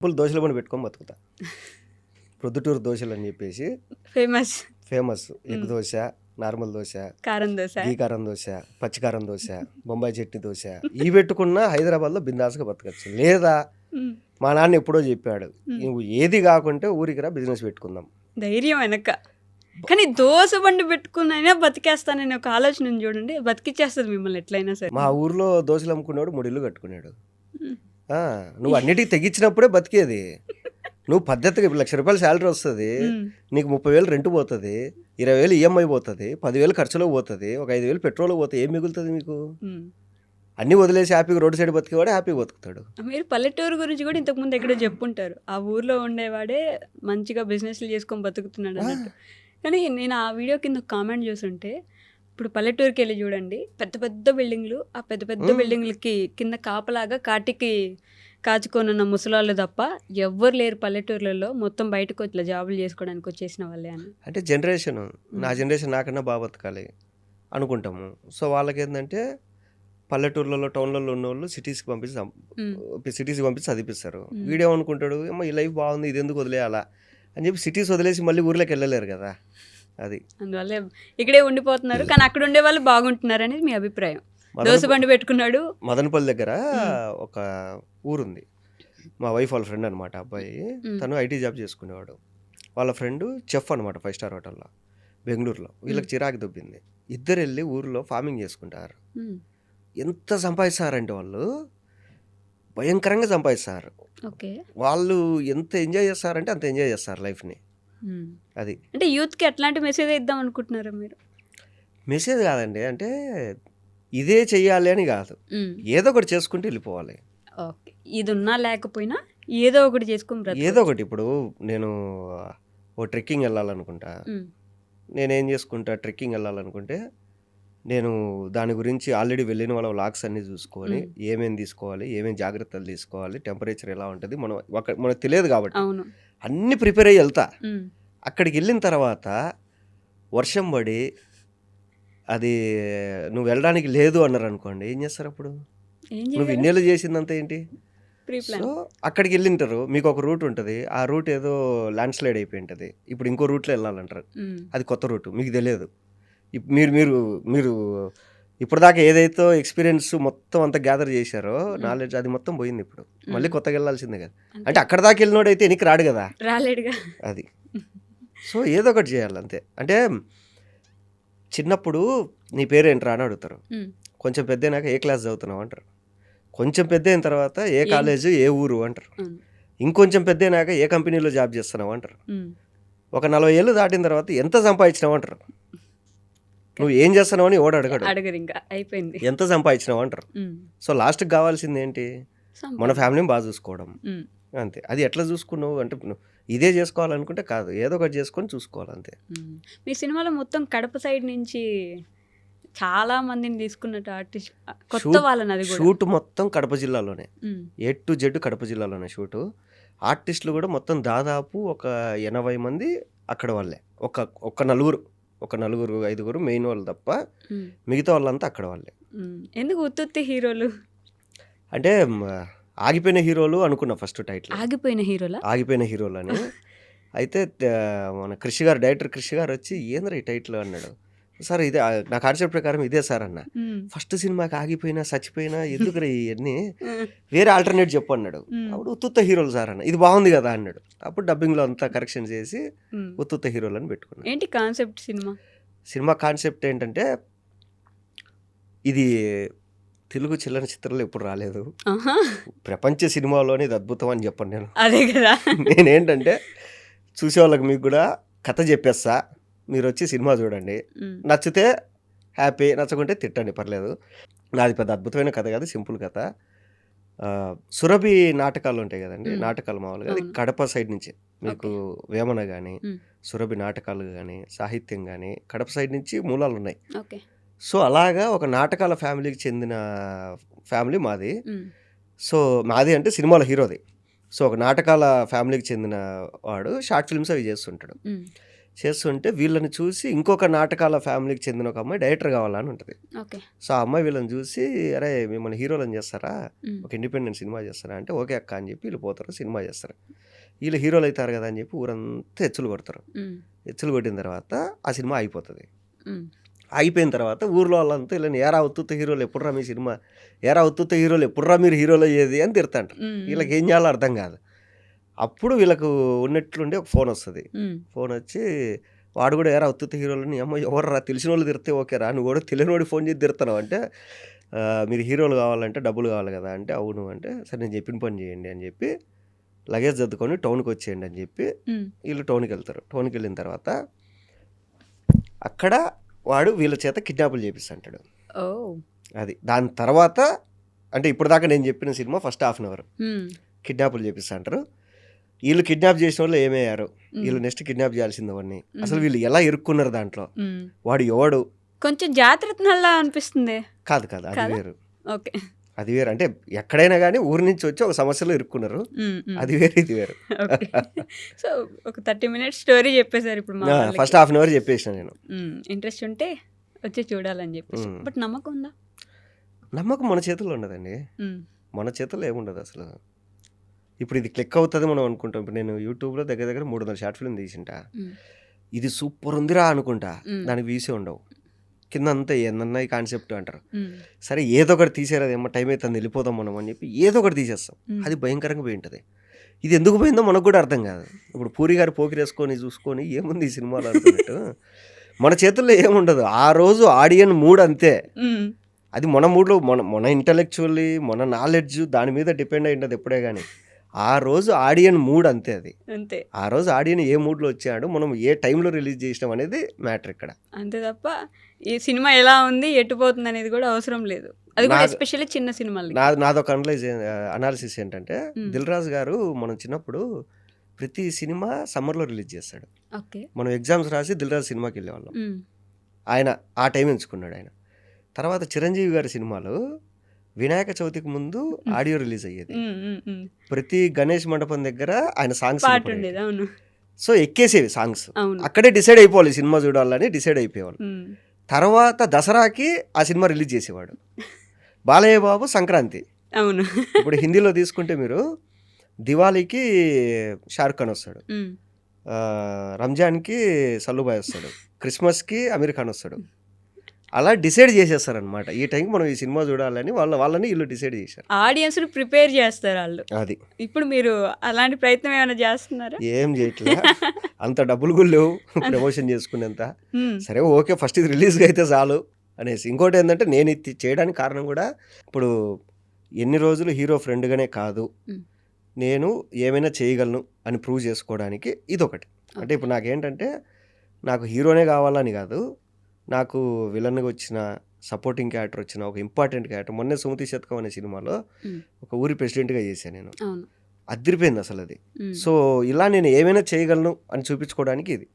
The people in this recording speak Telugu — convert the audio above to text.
ఫుల్ దోశల బండి పెట్టుకొని బతుకుతా. ప్రొద్దుటూరు దోశలు అని చెప్పేసి famous. Egg dosa, normal dosa, కారం దోశ, గీ కారం దోశ, పచ్చికారం దోశ, బొంబాయి చట్నీ దోశ ఇవి పెట్టుకున్న హైదరాబాద్లో బిందాస్గా బతకచ్చు. లేదా మా నాన్న ఎప్పుడో చెప్పాడు, నువ్వు ఏది కాకుంటే ఊరికి రా, బిజినెస్ పెట్టుకుందాం. ధైర్యం వెనక. కానీ దోశ బండి పెట్టుకున్నైనా బతికేస్తానని ఒక ఆలోచన ఉంది చూడండి, బతికిచ్చేస్తుంది మిమ్మల్ని ఎట్లయినా సరే. మా ఊర్లో దోశలు అమ్ముకునేవాడు 3 ఇళ్ళు కట్టుకున్నాడు. నువ్వు అన్నిటికీ తెగించినప్పుడే బతికేది. నువ్వు పద్ధతిగా ఇప్పుడు ₹1,00,000 శాలరీ వస్తుంది, నీకు 30,000 రెంట్ పోతుంది, 20,000 ఈఎంఐ పోతుంది, 10,000 ఖర్చులో పోతుంది, ఒక 5,000 పెట్రోల్ పోతుంది, ఏం మిగులుతుంది మీకు? అన్నీ వదిలేసి హ్యాపీగా రోడ్డు సైడ్ బతికేవాడే హ్యాపీగా బతుకుతాడు. మీరు పల్లెటూరు గురించి కూడా ఇంతకుముందు ఎక్కడో చెప్పుంటారు, ఆ ఊర్లో ఉండేవాడే మంచిగా బిజినెస్లు చేసుకొని బతుకుతున్నాడు అన్నట్టు. కానీ నేను ఆ వీడియో కింద ఒక కామెంట్ చూసుంటే, ఇప్పుడు పల్లెటూరుకి వెళ్ళి చూడండి, పెద్ద పెద్ద బిల్డింగ్లు, ఆ పెద్ద పెద్ద బిల్డింగ్లకి కింద కాపలాగా కాటికి కాచుకొనున్న ముసలాళ్ళు తప్ప ఎవ్వరు లేరు పల్లెటూర్లలో, మొత్తం బయటకు ఇట్లా జాబులు చేసుకోవడానికి వచ్చేసిన వాళ్ళే అని. అంటే జనరేషన్, నా జనరేషన్ నాకన్నా బాగా బతకాలి అనుకుంటాము. సో వాళ్ళకి ఏంటంటే పల్లెటూర్లలో టౌన్లలో ఉన్న వాళ్ళు సిటీస్కి పంపించి చదివిస్తారు. వీడేమనుకుంటాడు, ఏమో ఈ లైఫ్ బాగుంది, ఇది ఎందుకు వదిలేయాలా అని చెప్పి సిటీస్ వదిలేసి మళ్ళీ ఊర్లోకి వెళ్ళలేరు కదా. అది అందువల్ల ఇక్కడే ఉండిపోతున్నారు. కానీ అక్కడ ఉండే వాళ్ళు బాగుంటున్నారు అనేది మీ అభిప్రాయం. దోశ బండి పెట్టుకున్నాడు మదనపల్లి దగ్గర ఒక ఊరుంది, మా వైఫ్ వాళ్ళ ఫ్రెండ్ అనమాట అబ్బాయి. తను ఐటీ జాబ్ చేసుకునేవాడు. వాళ్ళ ఫ్రెండ్ చెఫ్ అనమాట 5 స్టార్ హోటల్లో బెంగళూరులో. వీళ్ళకి చిరాకు దొబ్బింది, ఇద్దరు వెళ్ళి ఊరిలో ఫార్మింగ్ చేసుకుంటారు. ఎంత సంపాదిస్తారంటే వాళ్ళు భయంకరంగా సంపాదిస్తారు. వాళ్ళు ఎంత ఎంజాయ్ చేస్తారంటే అంత ఎంజాయ్ చేస్తారు లైఫ్ని. అది అంటే యూత్కి ఎట్లాంటి మెసేజ్ ఇద్దాం అనుకుంటున్నారా మీరు? మెసేజ్ కాదండి, అంటే ఇదే చెయ్యాలి అని కాదు, ఏదో ఒకటి చేసుకుంటూ వెళ్ళిపోవాలి. ఓకే, ఇది ఉన్నా లేకపోయినా ఏదో ఒకటి చేసుకుని ఏదో ఒకటి. ఇప్పుడు నేను ఓ ట్రెక్కింగ్ వెళ్ళాలనుకుంటా, నేనేం చేసుకుంటా, ట్రెక్కింగ్ వెళ్ళాలనుకుంటే నేను దాని గురించి ఆల్రెడీ వెళ్ళిన వాళ్ళ వ్లాగ్స్ అన్నీ చూసుకొని ఏమేమి తీసుకోవాలి, ఏమేమి జాగ్రత్తలు తీసుకోవాలి, టెంపరేచర్ ఎలా ఉంటుంది మనకు తెలియదు కాబట్టి అన్నీ ప్రిపేర్ అయ్యి వెళ్తా. అక్కడికి వెళ్ళిన తర్వాత వర్షం పడి అది నువ్వు వెళ్ళడానికి లేదు అన్నారు అనుకోండి, ఏం చేస్తారు అప్పుడు? నువ్వు ఇన్నేళ్ళు చేసిందంతా ఏంటి? సో అక్కడికి వెళ్ళింటారు, మీకు ఒక రూట్ ఉంటుంది, ఆ రూట్ ఏదో ల్యాండ్ స్లైడ్ అయిపోయి ఉంటుంది, ఇప్పుడు ఇంకో రూట్లో వెళ్ళాలంటారు, అది కొత్త రూట్, మీకు తెలియదు. మీరు మీరు మీరు ఇప్పటిదాకా ఏదైతే ఎక్స్పీరియన్స్ మొత్తం అంతా గ్యాదర్ చేశారో నాలెడ్జ్, అది మొత్తం పోయింది. ఇప్పుడు మళ్ళీ కొత్తగా వెళ్ళాల్సిందే కదా. అంటే అక్కడ దాకా వెళ్ళినోడైతే ఎనికి రాడు కదా, రాలేడుగా. అది. సో ఏదో ఒకటి చేయాలి అంతే. అంటే చిన్నప్పుడు నీ పేరు ఏంట్రా అని అడుగుతారు, కొంచెం పెద్ద అయినాక ఏ క్లాస్ చదువుతున్నావు అంటారు, కొంచెం పెద్ద అయిన తర్వాత ఏ కాలేజ్ ఏ ఊరు అంటారు, ఇంకొంచెం పెద్ద అయినాక ఏ కంపెనీలో జాబ్ చేస్తున్నావు అంటారు, ఒక 40 ఏళ్ళు దాటిన తర్వాత ఎంత సంపాదించినావు అంటారు. నువ్వు ఏం చేస్తున్నావు అని ఓడి అడగడు, ఇంకా అయిపోయింది, ఎంత సంపాదించినావు అంటారు. సో లాస్ట్కి కావాల్సింది ఏంటి? మన ఫ్యామిలీని బాగా చూసుకోవడం అంతే. అది ఎట్లా చూసుకున్నావు అంటే ఇదే చేసుకోవాలనుకుంటే కాదు, ఏదో ఒకటి చేసుకొని చూసుకోవాలి అంతే. మీ సినిమాలో మొత్తం కడప సైడ్ నుంచి చాలా మందిని తీసుకున్నట్టు ఆర్టిస్ట్, కొత్త వాళ్ళని. షూట్ మొత్తం కడప జిల్లాలోనే, A to Z కడప జిల్లాలోనే షూటు. ఆర్టిస్టులు కూడా మొత్తం దాదాపు ఒక 80 మంది అక్కడ వాళ్ళే. ఒక నలుగురు 5 మెయిన్ వాళ్ళు తప్ప మిగతా వాళ్ళంతా అక్కడ వాళ్ళే. ఎందుకు ఉత్తుత్తి హీరోలు అంటే ఆగిపోయిన హీరోలు అనుకున్నా ఫస్ట్ టైటిల్, ఆగిపోయిన హీరోలు అని. అయితే మన డైరెక్టర్ కృషి గారు వచ్చి ఏంద్రా ఈ టైటిల్ అన్నాడు. సార్ ఇదే నా కాన్సెప్ట్ ప్రకారం ఇదే సార్ అన్న. ఫస్ట్ సినిమాకి ఆగిపోయినా చచ్చిపోయినా ఎందుకు ఇవన్నీ, వేరే ఆల్టర్నేట్ చెప్పు అన్నాడు. అప్పుడు ఉత్తుత్త హీరోలు సార్ అన్న, ఇది బాగుంది కదా అన్నాడు. అప్పుడు డబ్బింగ్లో అంతా కరెక్షన్ చేసి ఉత్తుత్త హీరోలు అని పెట్టుకున్నాను. ఏంటి కాన్సెప్ట్? సినిమా కాన్సెప్ట్ ఏంటంటే, ఇది తెలుగు చలనచిత్రంలో ఎప్పుడు రాలేదు, ప్రపంచ సినిమాలోనే ఇది అద్భుతం అని చెప్పండి నేను. అదే కదా. నేనేంటంటే చూసేవాళ్ళకి మీకు కూడా కథ చెప్పేస్తా, మీరు వచ్చి సినిమా చూడండి, నచ్చితే హ్యాపీ, నచ్చకుంటే తిట్టండి, పర్లేదు. నాది పెద్ద అద్భుతమైన కథ కాదు, సింపుల్ కథ. సురభి నాటకాలు ఉంటాయి కదండి, నాటకాలు మామూలుగా అది కడప సైడ్ నుంచి, మీకు వేమన కానీ సురభి నాటకాలు కానీ సాహిత్యం కానీ కడప సైడ్ నుంచి మూలాలు ఉన్నాయి. సో అలాగా ఒక నాటకాల ఫ్యామిలీకి చెందిన ఫ్యామిలీ మాది. సో మాది అంటే సినిమాల హీరోది. సో ఒక నాటకాల ఫ్యామిలీకి చెందిన వాడు షార్ట్ ఫిల్మ్స్ అవి చేస్తుంటాడు. చేస్తుంటే వీళ్ళని చూసి ఇంకొక నాటకాల ఫ్యామిలీకి చెందిన ఒక అమ్మాయి డైరెక్టర్ కావాలని ఉంటుంది. ఓకే. సో ఆ అమ్మాయి వీళ్ళని చూసి అరే మిమ్మల్ని హీరోలను చేస్తారా, హ్మ్. ఒక ఇండిపెండెంట్ సినిమా చేస్తారా అంటే ఓకే అక్క అని చెప్పి వీళ్ళు పోతారు, సినిమా చేస్తారు. వీళ్ళు హీరోలు అవుతారు కదా అని చెప్పి ఊరంతా ఎచ్చులు కొడతారు. హ్మ్. ఎచ్చులు కొట్టిన తర్వాత ఆ సినిమా అయిపోతుంది. హ్మ్. అయిపోయిన తర్వాత ఊర్లో వాళ్ళంతా వీళ్ళని ఏరా ఉత్తుత్త హీరోలు ఎప్పుడురా మీ సినిమా, ఏరా ఉత్తుత్త హీరోలు ఎప్పుడురా మీరు హీరోలు అయ్యేది అని తిడతాంటారు. హ్మ్. వీళ్ళకి ఏం చేయాలో అర్థం కాదు. అప్పుడు వీళ్ళకు ఉన్నట్లుండి ఒక ఫోన్ వస్తుంది. హ్మ్. ఫోన్ వచ్చి వాడు కూడా ఏరా ఉత్తుత్త హీరోలని అమ్మ ఎవర్రా తెలిసిన వాళ్ళు తిడితే ఓకేరా, నువ్వు కూడా తెలియని వాడి ఫోన్ చేసి తిడతావు అంటే మీరు హీరోలు కావాలంటే డబ్బులు కావాలి కదా అంటే అవును అంటే సరే నేను చెప్పిన పని చేయండి అని చెప్పి లగేజ్ సర్దుకొని టౌన్కి వచ్చేయండి అని చెప్పి హ్మ్. వీళ్ళు టౌన్కి వెళ్తారు. టౌన్కి వెళ్ళిన తర్వాత అక్కడ వాడు వీళ్ళ చేత కిడ్నాపులు చేపిస్తుంటాడు. ఓహ్! అది దాని తర్వాత అంటే ఇప్పుడు దాకా నేను చెప్పిన సినిమా first half an hour hmm. కిడ్నాపులు చేపిస్తుంటారు. వీళ్ళు కిడ్నాప్ చేసిన వాళ్ళు ఏమయ్యారు, హ్మ్. వీళ్ళు నెక్స్ట్ కిడ్నాప్ చేయాల్సింది అవన్నీ, అసలు వీళ్ళు ఎలా ఇరుక్కున్నారు దాంట్లో, హ్మ్. వాడు ఎవడు కొంచెం జాతరత్నల్లా అనిపిస్తుంది. కాదు కాదు అది కాదా? వేరు. ఓకే. అది వేరు అంటే ఎక్కడైనా కానీ ఊరి నుంచి వచ్చి ఒక సమస్యలో ఇరుక్కున్నారు, హ్మ్. హ్మ్. అది వేరు ఇది వేరు. ఓకే. సో ఒక 30 మినిట్స్ స్టోరీ చెప్పేశారు ఇప్పుడు మా వాళ్ళకి. ఫస్ట్ హాఫ్ అన్ అవర్ చెప్పేసిన నేను. ఇంట్రెస్ట్ ఉంటే వచ్చి చూడాలని చెప్పేసి. మ్మ్. బట్ నమ్మకం ఉందా? నమ్మకం మన చేతుల్లో ఉండదండి, మ్మ్. మన చేతుల్లో ఏముండదు అసలు. ఇప్పుడు ఇది క్లిక్ అవుతుంది మనం అనుకుంటాం. ఇప్పుడు నేను యూట్యూబ్లో దగ్గర దగ్గర 300 షార్ట్ ఫిల్మ్ తీసింటా, మ్మ్. ఇది సూపర్ ఉందిరా అనుకుంటా, మ్మ్. దానికి వీసే ఉండవు, కింద అంతా ఏందన్నా ఈ కాన్సెప్ట్ అంటారు. మ్మ్. సరే సరే ఏదో ఒకటి తీసేరాదు, ఏమో టైం అవుతుంది వెళ్ళిపోదాం మనం అని చెప్పి ఏదో ఒకటి తీసేస్తాం, మ్మ్. అది భయంకరంగా పోయి ఉంటుంది. ఇది ఎందుకు పోయిందో మనకు కూడా అర్థం కాదు. ఇప్పుడు పూరి గారు పోకిరేసుకొని చూసుకొని ఏముంది ఈ సినిమాలో అనుకున్నట్టు మన చేతుల్లో ఏముండదు. ఆ రోజు ఆడియన్ మూడ్ అంతే, మ్మ్. అది మన మూడ్లో మన ఇంటలెక్చువల్లీ మన నాలెడ్జ్ దాని మీద డిపెండ్ అయి ఉంటుంది ఎప్పుడే కానీ. ఆ రోజు ఆడియన్ మూడ్ అంతే, అది అంతే. ఆ రోజు ఆడియన్ ఏ మూడ్లో వచ్చాడు, మనం ఏ టైంలో రిలీజ్ చేసినాం అనేది మ్యాటర్ ఇక్కడ. అంతే తప్ప ఈ సినిమా ఎలా ఉంది ఎటు పోతుంది అనేది కూడా అవసరం లేదు. అది కూడా నా- ఎస్పెషల్లీ చిన్న సినిమాలు. నాదొక అనాలిసిస్ ఏంటంటే మ్మ్. దిల్ రాజు గారు మనం చిన్నప్పుడు ప్రతి సినిమా సమ్మర్లో రిలీజ్ చేస్తాడు. ఓకే. మనం ఎగ్జామ్స్ రాసి దిల్ రాజు సినిమాకి వెళ్ళేవాళ్ళం. మ్మ్. ఆయన ఆ టైం ఎంచుకున్నాడు ఆయన. తర్వాత చిరంజీవి గారి సినిమాలు వినాయక చవితికి ముందు ఆడియో రిలీజ్ అయ్యేది. మ్మ్. మ్మ్. మ్మ్. ప్రతి గణేష్ మండపం దగ్గర ఆయన సాంగ్స్ పాట వినపడేవి. ఉండేది. అవును. సో ఎక్కేసేవి సాంగ్స్, అవును. అక్కడే డిసైడ్ అయిపోవాలి సినిమా చూడాలని డిసైడ్ అయిపోయేవాళ్ళు. మ్మ్. తర్వాత దసరాకి ఆ సినిమా రిలీజ్ చేసేవాడు. బాలయ్య బాబు సంక్రాంతి. అవును. ఇప్పుడు హిందీలో తీసుకుంటే మీరు దివాళీకి షారుఖ్ ఖాన్ వస్తాడు, మ్మ్. రంజాన్కి సల్లుబాయ్ వస్తాడు, క్రిస్మస్కి అమీర్ ఖాన్ వస్తాడు. అలా డిసైడ్ చేసేస్తారనమాట ఈ టైంకి మనం ఈ సినిమా చూడాలని వాళ్ళని వీళ్ళు డిసైడ్ చేశారు. ఆడియన్స్ని ప్రిపేర్ చేస్తారు వాళ్ళు. అది ఇప్పుడు మీరు అలాంటి ప్రయత్నం ఏమైనా చేస్తున్నారా? ఏం చేయట్లే, అంత డబ్బులు కూడా లేవు ప్రమోషన్ చేసుకునేంత. మ్మ్. సరే ఓకే ఫస్ట్ ఇది రిలీజ్గా అయితే చాలు అనేసి. ఇంకోటి ఏంటంటే నేను ఇది చేయడానికి కారణం కూడా ఇప్పుడు ఎన్ని రోజులు హీరో ఫ్రెండ్గానే కాదు, మ్మ్. నేను ఏమైనా చేయగలను అని ప్రూవ్ చేసుకోవడానికి ఇదొకటి. అంటే ఇప్పుడు నాకేంటంటే నాకు హీరోనే కావాలని కాదు, నాకు విలన్గా వచ్చిన సపోర్టింగ్ క్యారెక్టర్ వచ్చిన ఒక ఇంపార్టెంట్ క్యారెక్టర్. మొన్నే సుమతి శతకం అనే సినిమాలో మ్మ్. ఒక ఊరి ప్రెసిడెంట్గా చేశాను నేను, అవును. అదిరిపోయింది అసలు అది. మ్మ్. సో ఇలా నేను ఏమైనా చేయగలను అని చూపించుకోవడానికి ఇది.